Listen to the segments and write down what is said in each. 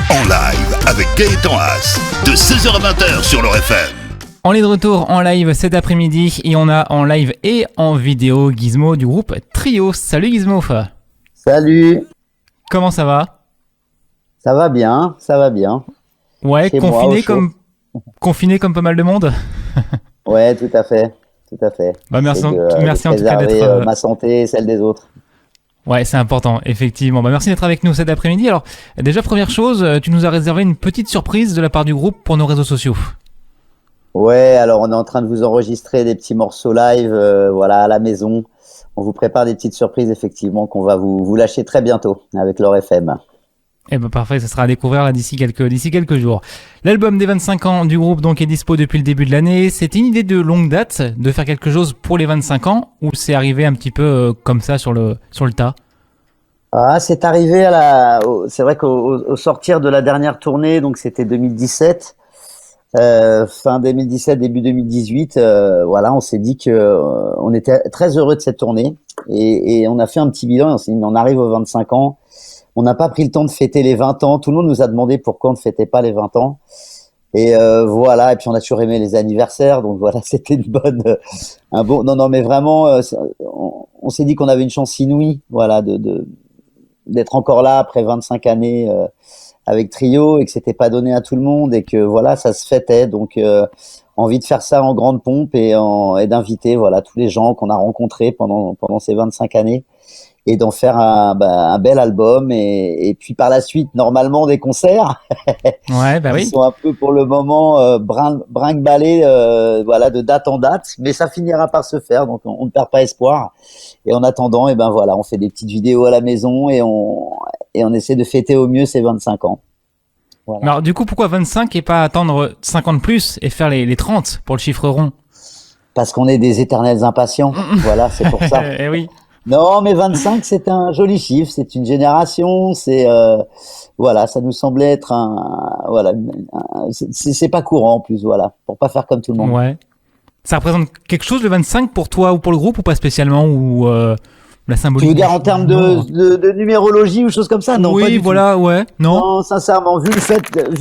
En live avec Gaëtan Haas, de 16h à 20h sur leur FM. On est de retour en live cet après-midi et on a en live et en vidéo Gizmo du groupe Trio. Salut Gizmo. Salut. Comment ça va? Ça va bien, ça va bien. Ouais, Chez confiné comme pas mal de monde. Ouais, tout à fait, tout à fait. Bah merci de en tout cas préserver, d'être. ma santé et celle des autres. Ouais, c'est important, effectivement. Bah merci d'être avec nous cet après-midi. Alors, déjà première chose, tu nous as réservé une petite surprise de la part du groupe pour nos réseaux sociaux. Ouais, alors on est en train de vous enregistrer des petits morceaux live, voilà, à la maison. On vous prépare des petites surprises, effectivement, qu'on va vous lâcher très bientôt avec leur FM. Eh ben parfait, ça sera à découvrir là d'ici quelques jours. L'album des 25 ans du groupe donc est dispo depuis le début de l'année. C'était une idée de longue date de faire quelque chose pour les 25 ans ou c'est arrivé un petit peu comme ça sur le tas? Ah, c'est arrivé c'est vrai qu'au sortir de la dernière tournée, donc c'était 2017, fin 2017, début 2018, voilà, on s'est dit que on était très heureux de cette tournée et on a fait un petit bilan. On s'est dit, mais on arrive aux 25 ans. On n'a pas pris le temps de fêter les 20 ans. Tout le monde nous a demandé pourquoi on ne fêtait pas les 20 ans. Et voilà. Et puis on a toujours aimé les anniversaires. Donc voilà, c'était non, mais vraiment, on s'est dit qu'on avait une chance inouïe, voilà, d'être encore là après 25 années avec Trio et que c'était pas donné à tout le monde et que voilà, ça se fêtait. Donc envie de faire ça en grande pompe et d'inviter voilà tous les gens qu'on a rencontrés pendant ces 25 années. Et d'en faire un bel album et puis par la suite normalement des concerts Ouais, bah oui. qui sont un peu pour le moment brinque-ballés voilà de date en date, mais ça finira par se faire, donc on ne perd pas espoir. Et en attendant, et ben voilà, on fait des petites vidéos à la maison et on essaie de fêter au mieux ces 25 ans. Voilà. Alors du coup, pourquoi 25 et pas attendre 50 plus et faire les 30 pour le chiffre rond? Parce qu'on est des éternels impatients. Voilà, c'est pour ça. Eh oui. Non, mais 25, c'est un joli chiffre, c'est une génération, voilà, ça nous semblait être c'est pas courant en plus, voilà, pour pas faire comme tout le monde. Ouais. Ça représente quelque chose le 25 pour toi ou pour le groupe ou pas spécialement ou la symbolique? Tu veux dire en termes de numérologie ou choses comme ça? Non, oui, pas du voilà, tout. ouais, non. Non, sincèrement,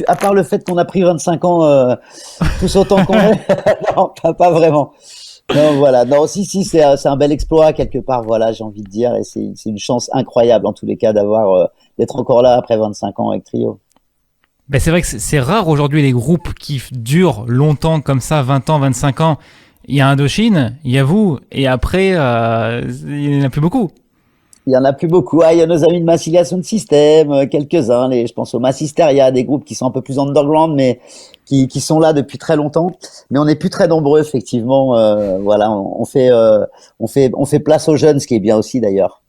à part le fait qu'on a pris 25 ans tous autant qu'on est, non, pas vraiment. Non, voilà. Non, si, c'est un bel exploit quelque part. Voilà, j'ai envie de dire, et c'est une chance incroyable en tous les cas d'être encore là après 25 ans avec Trio. Ben c'est vrai que c'est rare aujourd'hui les groupes qui durent longtemps comme ça, 20 ans, 25 ans. Il y a Indochine, il y a vous, et après, il n'y en a plus beaucoup. Il y en a plus beaucoup. Ah, il y a nos amis de Massilia Sound System, quelques-uns. Je pense au Massisteria, des groupes qui sont un peu plus underground, mais qui sont là depuis très longtemps. Mais on n'est plus très nombreux, effectivement. Voilà, on fait place aux jeunes, ce qui est bien aussi d'ailleurs.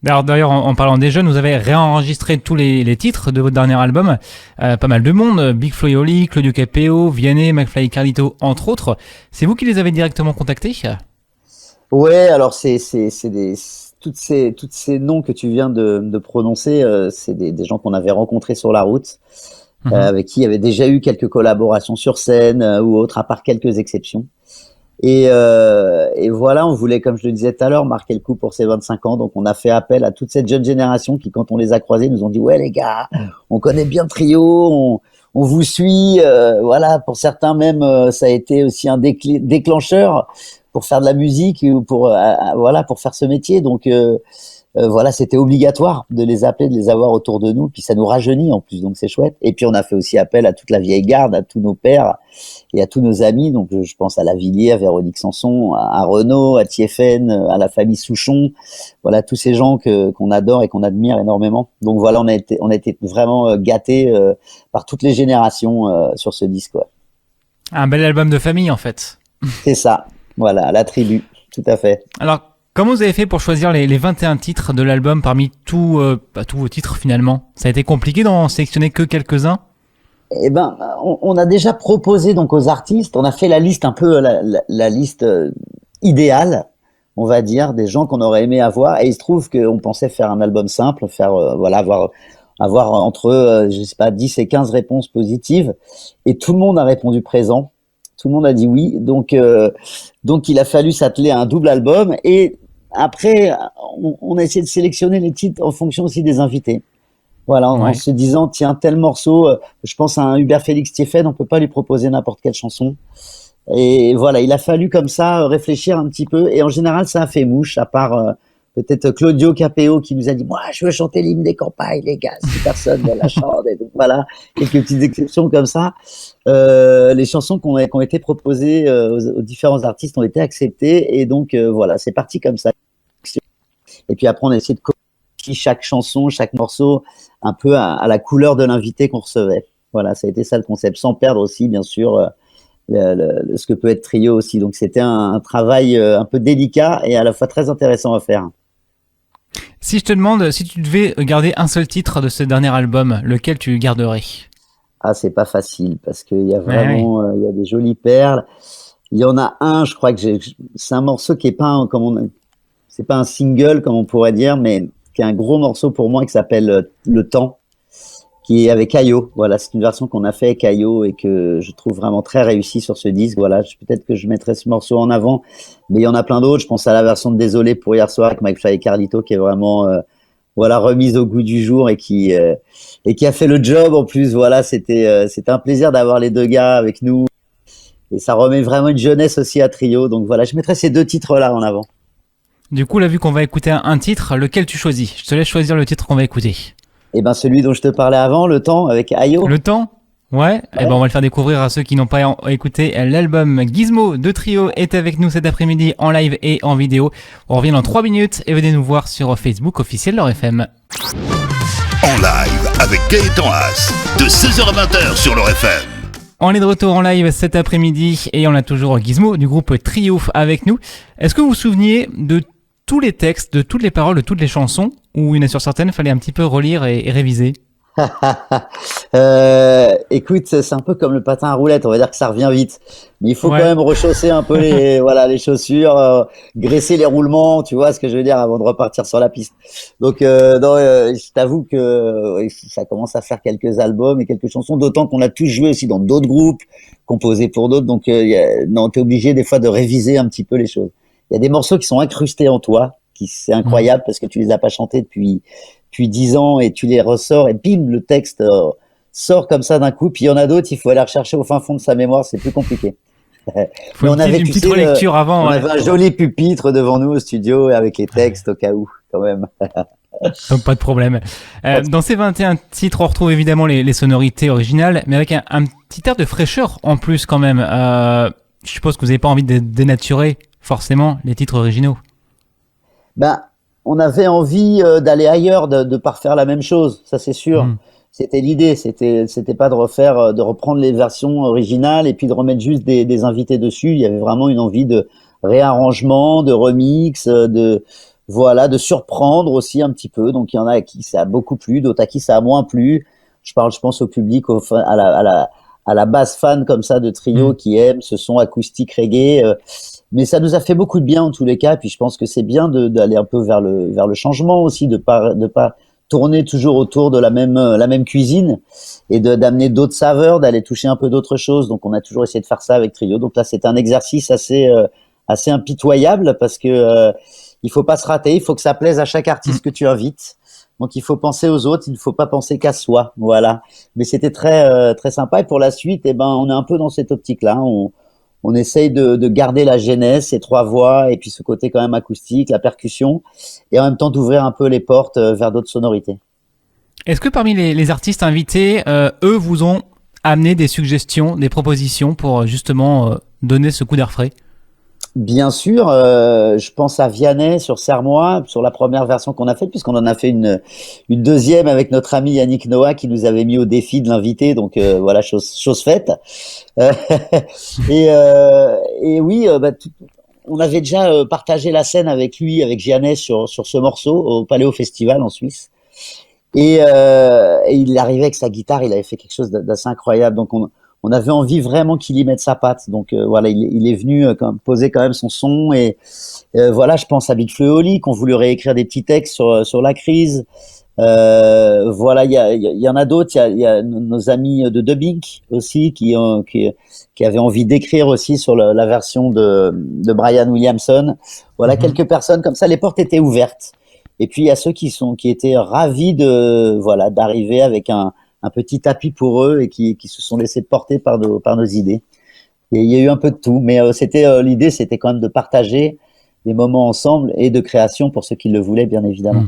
D'ailleurs, en parlant des jeunes, vous avez réenregistré tous les titres de votre dernier album. Pas mal de monde, Big Flo et Oli, Claudio Capeo, Vianney, McFly et Carlito, entre autres. C'est vous qui les avez directement contactés? Ouais, alors toutes ces noms que tu viens de prononcer, c'est des gens qu'on avait rencontrés sur la route, avec qui il y avait déjà eu quelques collaborations sur scène ou autres, à part quelques exceptions. Et voilà, on voulait, comme je le disais tout à l'heure, marquer le coup pour ces 25 ans. Donc on a fait appel à toute cette jeune génération qui, quand on les a croisés, nous ont dit « Ouais les gars, on connaît bien le Trio, on vous suit. » Voilà, pour certains même, ça a été aussi un déclencheur pour faire de la musique ou pour faire ce métier. Donc voilà, c'était obligatoire de les appeler, de les avoir autour de nous. Puis ça nous rajeunit en plus, donc c'est chouette. Et puis on a fait aussi appel à toute la vieille garde, à tous nos pères et à tous nos amis. Donc je pense à Lavilliers, à Véronique Sanson, à Renaud, à Thieffen, à la famille Souchon. Voilà, tous ces gens qu'on adore et qu'on admire énormément. Donc voilà, on a été vraiment gâtés par toutes les générations sur ce disque. Ouais. Un bel album de famille en fait. C'est ça. Voilà, la tribu, tout à fait. Alors, comment vous avez fait pour choisir les 21 titres de l'album parmi tous vos titres finalement? Ça a été compliqué d'en sélectionner que quelques-uns? Eh ben, on a déjà proposé donc aux artistes, on a fait la liste un peu la liste idéale, on va dire, des gens qu'on aurait aimé avoir. Et il se trouve qu'on pensait faire un album simple, avoir entre je sais pas 10 et 15 réponses positives. Et tout le monde a répondu présent. Tout le monde a dit oui, donc il a fallu s'atteler à un double album et après on a essayé de sélectionner les titres en fonction aussi des invités. Voilà, en se disant, tiens, tel morceau, je pense à un Hubert Félix Thiéphène, on peut pas lui proposer n'importe quelle chanson. Et voilà, il a fallu comme ça réfléchir un petit peu. Et en général, ça a fait mouche, à part peut-être Claudio Capéo qui nous a dit, moi, je veux chanter l'hymne des campagnes, les gars, si personne ne la chante. Et donc, voilà, quelques petites exceptions comme ça. Les chansons qui ont été proposées aux différents artistes ont été acceptées. Et donc, voilà, c'est parti comme ça. Et puis après, on a essayé de copier chaque chanson, chaque morceau, un peu à la couleur de l'invité qu'on recevait. Voilà, ça a été ça le concept, sans perdre aussi, bien sûr, ce que peut être Trio aussi. Donc c'était un travail un peu délicat et à la fois très intéressant à faire. Si je te demande, si tu devais garder un seul titre de ce dernier album, lequel tu garderais? Ah, c'est pas facile parce qu'il y a vraiment, il y a des jolies perles. Il y en a un, je crois que c'est un morceau qui est pas c'est pas un single comme on pourrait dire, mais qui est un gros morceau pour moi qui s'appelle Le Temps, qui est avec Ayo. Voilà, c'est une version qu'on a fait avec Ayo et que je trouve vraiment très réussie sur ce disque. Voilà, peut-être que je mettrai ce morceau en avant, mais il y en a plein d'autres. Je pense à la version de Désolé pour hier soir avec McFly et Carlito qui est vraiment voilà, remise au goût du jour et qui a fait le job en plus. Voilà, c'était un plaisir d'avoir les deux gars avec nous et ça remet vraiment une jeunesse aussi à Trio. Donc voilà, je mettrai ces deux titres-là en avant. Du coup, là, vu qu'on va écouter un titre, lequel tu choisis? Je te laisse choisir le titre qu'on va écouter. Eh ben, celui dont je te parlais avant, Le Temps, avec Ayo. Le Temps? Ouais. Eh ben, on va le faire découvrir à ceux qui n'ont pas écouté l'album. Gizmo de Trio est avec nous cet après-midi en live et en vidéo. On revient dans 3 minutes et venez nous voir sur Facebook officiel Leur FM. En live avec Gaëtan Haas, de 16h à 20h sur Leur FM. On est de retour en live cet après-midi et on a toujours Gizmo du groupe Trio avec nous. Est-ce que vous vous souveniez de tous les textes, de toutes les paroles, de toutes les chansons, ou il y en a sur certaines, il fallait un petit peu relire et réviser? Écoute, c'est un peu comme le patin à roulettes, on va dire que ça revient vite. Mais il faut Ouais. quand même rechausser un peu les chaussures, graisser les roulements, tu vois ce que je veux dire, avant de repartir sur la piste. Donc, je t'avoue que ça commence à faire quelques albums et quelques chansons, d'autant qu'on a tous joué aussi dans d'autres groupes, composés pour d'autres. Donc, non, t'es obligé des fois de réviser un petit peu les choses. Il y a des morceaux qui sont incrustés en toi, c'est incroyable parce que tu les as pas chantés depuis 10 ans et tu les ressors et bim, le texte sort comme ça d'un coup. Puis il y en a d'autres, il faut aller rechercher au fin fond de sa mémoire, c'est plus compliqué. Faut une petite relecture avant. On avait un joli pupitre devant nous au studio avec les textes au cas où, quand même. Donc pas de problème. Dans ces 21 titres, on retrouve évidemment les sonorités originales, mais avec un petit air de fraîcheur en plus quand même. Je suppose que vous n'avez pas envie de dénaturer forcément les titres originaux. Ben, on avait envie d'aller ailleurs, de pas refaire la même chose, ça c'est sûr. C'était l'idée, c'était pas de reprendre les versions originales et puis de remettre juste des invités dessus. Il y avait vraiment une envie de réarrangement, de remix, de surprendre aussi un petit peu. Donc il y en a à qui ça a beaucoup plu, d'autres à qui ça a moins plu. Je pense au public, à la base fan comme ça de Trio qui aime ce son acoustique reggae. Mais ça nous a fait beaucoup de bien en tous les cas. Puis je pense que c'est bien d'aller un peu vers le changement aussi, de pas tourner toujours autour de la même cuisine et d'amener d'autres saveurs, d'aller toucher un peu d'autres choses. Donc on a toujours essayé de faire ça avec Trio. Donc là c'est un exercice assez impitoyable parce que il faut pas se rater. Il faut que ça plaise à chaque artiste que tu invites. Donc il faut penser aux autres, il ne faut pas penser qu'à soi. Voilà. Mais c'était très très sympa. Et pour la suite, on est un peu dans cette optique-là. On essaye de garder la genèse, ces 3 voix, et puis ce côté quand même acoustique, la percussion, et en même temps d'ouvrir un peu les portes vers d'autres sonorités. Est-ce que parmi les artistes invités, eux vous ont amené des suggestions, des propositions pour justement donner ce coup d'air frais? Bien sûr, je pense à Vianney sur Serre-moi, sur la première version qu'on a faite, puisqu'on en a fait une deuxième avec notre ami Yannick Noah qui nous avait mis au défi de l'inviter, donc voilà, chose faite. Et oui, on avait déjà partagé la scène avec lui, avec Vianney sur ce morceau au Paléo Festival en Suisse. Et il arrivait avec sa guitare, il avait fait quelque chose d'assez incroyable, donc on avait envie vraiment qu'il y mette sa patte. Donc voilà, il est venu poser quand même son son et voilà, je pense à Big Flo et Oli qui ont voulu réécrire des petits textes sur la crise. Voilà, il y en a d'autres. Il y a nos amis de Dubbing aussi qui avaient envie d'écrire aussi sur la version de Brian Williamson. Voilà, quelques personnes comme ça. Les portes étaient ouvertes. Et puis il y a ceux qui étaient ravis d'arriver avec un petit tapis pour eux et qui se sont laissés porter par nos idées. Et il y a eu un peu de tout, mais l'idée, c'était quand même de partager des moments ensemble et de création pour ceux qui le voulaient, bien évidemment.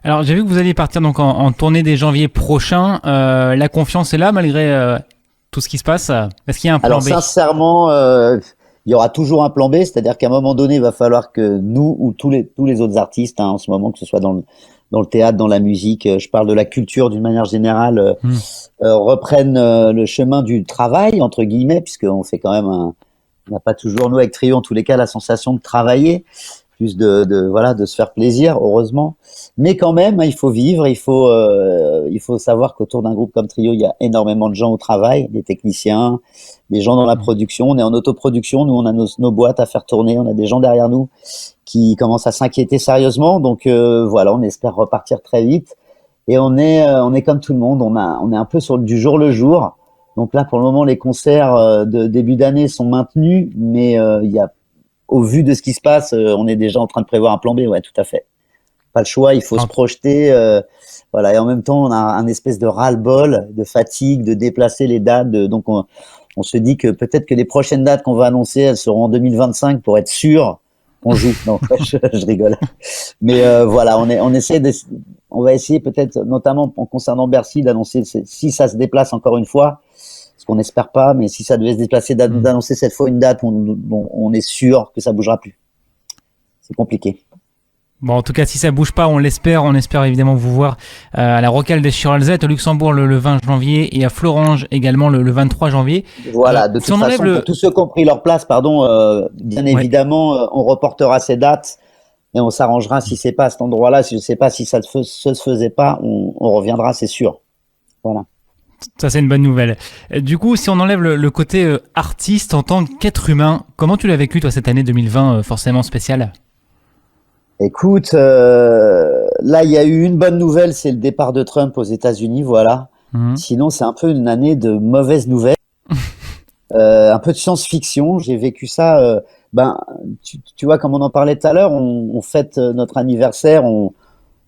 Alors, j'ai vu que vous alliez partir donc en tournée dès janvier prochain. La confiance est là malgré tout ce qui se passe. Est-ce qu'il y a un plan B ? Alors, sincèrement, il y aura toujours un plan B, c'est-à-dire qu'à un moment donné, il va falloir que nous ou tous les autres artistes, en ce moment, que ce soit dans le théâtre, dans la musique, je parle de la culture d'une manière générale, reprennent le chemin du travail, entre guillemets, puisqu'on fait quand même on n'a pas toujours, nous, avec Trio, en tous les cas, la sensation de travailler, plus de se faire plaisir, heureusement. Mais quand même, il faut vivre, il faut savoir qu'autour d'un groupe comme Trio, il y a énormément de gens au travail, des techniciens, des gens dans la production. On est en autoproduction, nous, on a nos boîtes à faire tourner, on a des gens derrière nous qui commencent à s'inquiéter sérieusement. Donc on espère repartir très vite. Et on est comme tout le monde, on est un peu sur du jour le jour. Donc là, pour le moment, les concerts de début d'année sont maintenus, mais au vu de ce qui se passe, on est déjà en train de prévoir un plan B. Ouais, tout à fait. Pas le choix, il faut se projeter. Et en même temps, on a un espèce de ras-le-bol, de fatigue, de déplacer les dates. Donc on se dit que peut-être que les prochaines dates qu'on va annoncer, elles seront en 2025 pour être sûr qu'on joue. Non, je rigole. Mais on va essayer peut-être, notamment en concernant Bercy, d'annoncer, si ça se déplace encore une fois, ce qu'on n'espère pas, mais si ça devait se déplacer, d'annoncer cette fois une date où on est sûr que ça bougera plus. C'est compliqué. Bon, en tout cas, si ça bouge pas, on l'espère. On espère évidemment vous voir à la Rocale des Schiralzet au Luxembourg le 20 janvier et à Florange également le 23 janvier. Voilà, de toute façon, pour tous ceux qui ont pris leur place, bien évidemment, on reportera ces dates et on s'arrangera si c'est pas à cet endroit-là. Si je sais pas si ça se faisait pas, on reviendra, c'est sûr. Voilà. Ça, c'est une bonne nouvelle. Du coup, si on enlève le côté artiste en tant qu'être humain, comment tu l'as vécu, toi, cette année 2020 forcément spéciale ? Écoute, là, il y a eu une bonne nouvelle, c'est le départ de Trump aux États-Unis, voilà. Sinon, c'est un peu une année de mauvaises nouvelles, un peu de science-fiction. J'ai vécu ça. Tu vois, comme on en parlait tout à l'heure, on fête notre anniversaire, on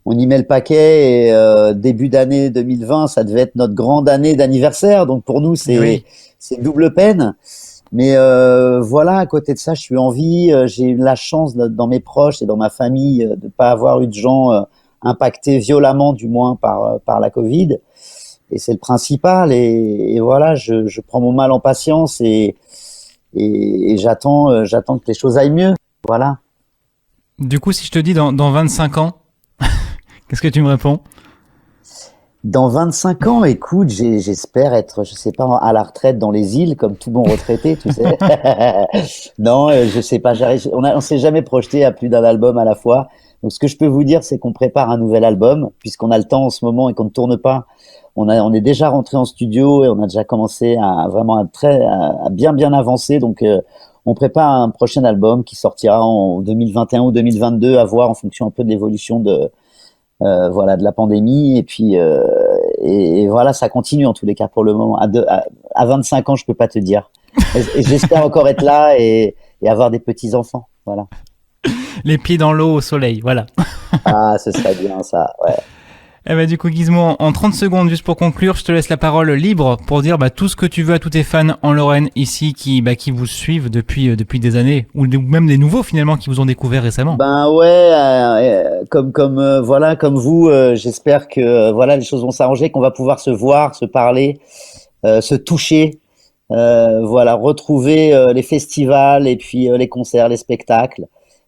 y met le paquet et début d'année 2020, ça devait être notre grande année d'anniversaire. Donc pour nous, c'est double peine. Mais à côté de ça, je suis en vie. J'ai eu la chance dans mes proches et dans ma famille de pas avoir eu de gens impactés violemment, du moins par la Covid. Et c'est le principal. Et voilà, je prends mon mal en patience et j'attends que les choses aillent mieux. Voilà. Du coup, si je te dis dans 25 ans, qu'est-ce que tu me réponds ? Dans 25 ans, écoute, j'espère être, je sais pas, à la retraite dans les îles, comme tout bon retraité, tu sais. Non, je sais pas, on s'est jamais projeté à plus d'un album à la fois. Donc, ce que je peux vous dire, c'est qu'on prépare un nouvel album, puisqu'on a le temps en ce moment et qu'on ne tourne pas. On est déjà rentré en studio et on a déjà commencé à bien avancer. Donc, on prépare un prochain album qui sortira en 2021 ou 2022, à voir en fonction un peu de l'évolution de la pandémie. Et puis, et voilà, ça continue en tous les cas pour le moment. À 25 ans, je peux pas te dire. Et j'espère encore être là et avoir des petits-enfants. Voilà. Les pieds dans l'eau au soleil, voilà. Ah, ce serait bien ça, ouais. Eh ben, du coup, Gizmo, en 30 secondes, juste pour conclure, je te laisse la parole libre pour dire tout ce que tu veux à tous tes fans en Lorraine ici qui vous suivent depuis des années ou même des nouveaux finalement qui vous ont découvert récemment. Comme vous, j'espère que les choses vont s'arranger, qu'on va pouvoir se voir, se parler, se toucher, retrouver les festivals et puis les concerts, les spectacles.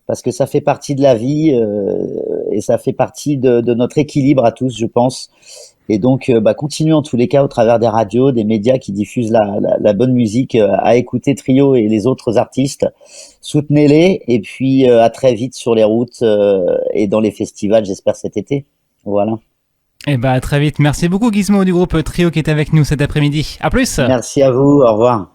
Parce que ça fait partie de la vie et ça fait partie de notre équilibre à tous, je pense. Et donc, continuez en tous les cas au travers des radios, des médias qui diffusent la bonne musique, à écouter Trio et les autres artistes. Soutenez-les et puis à très vite sur les routes et dans les festivals, j'espère cet été. Voilà. Et à très vite. Merci beaucoup Gizmo du groupe Trio qui est avec nous cet après-midi. À plus. Merci à vous. Au revoir.